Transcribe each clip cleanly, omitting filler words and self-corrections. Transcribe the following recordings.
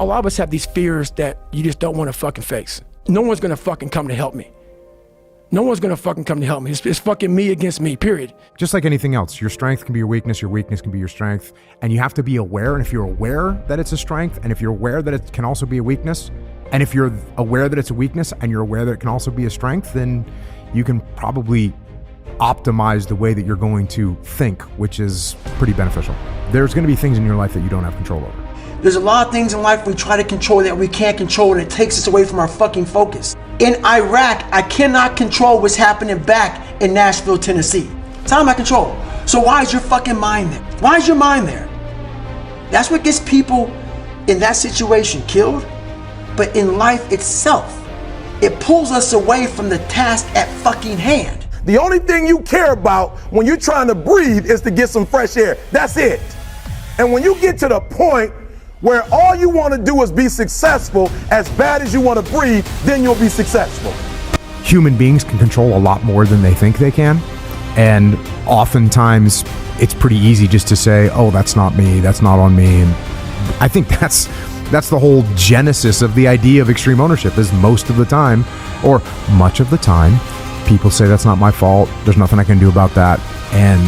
A lot of us have these fears that you just don't want to fucking face. No one's gonna fucking come to help me. No one's gonna fucking come to help me. It's fucking me against me, period. Just like anything else, your strength can be your weakness can be your strength, and you have to be aware. And if you're aware that it's a strength, and if you're aware that it can also be a weakness, and if you're aware that it's a weakness and you're aware that it can also be a strength, then you can probably optimize the way that you're going to think, which is pretty beneficial. There's gonna be things in your life that you don't have control over. There's a lot of things in life we try to control that we can't control, and it takes us away from our fucking focus. In Iraq, I cannot control what's happening back in Nashville, Tennessee. It's out of my control. So why is your fucking mind there? Why is your mind there? That's what gets people in that situation killed. But in life itself, it pulls us away from the task at fucking hand. The only thing you care about when you're trying to breathe is to get some fresh air. That's it. And when you get to the point where all you want to do is be successful as bad as you want to breathe, then you'll be successful. Human beings can control a lot more than they think they can. And oftentimes it's pretty easy just to say, oh, that's not me, that's not on me. And I think that's the whole genesis of the idea of extreme ownership, is most of the time, or much of the time, people say that's not my fault, there's nothing I can do about that. And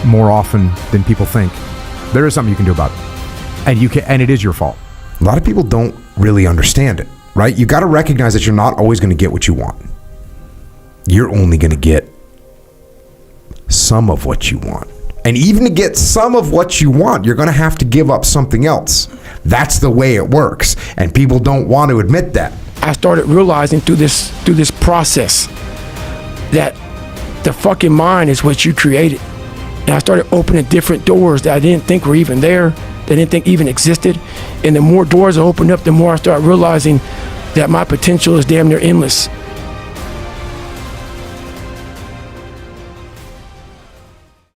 more often than people think, there is something you can do about it. And it is your fault. A lot of people don't really understand it, right? You got to recognize that you're not always going to get what you want. You're only going to get some of what you want. And even to get some of what you want, you're going to have to give up something else. That's the way it works. And people don't want to admit that. I started realizing through this process that the fucking mind is what you created. And I started opening different doors that I didn't think were even there, that I didn't think even existed. And the more doors I opened up, the more I started realizing that my potential is damn near endless.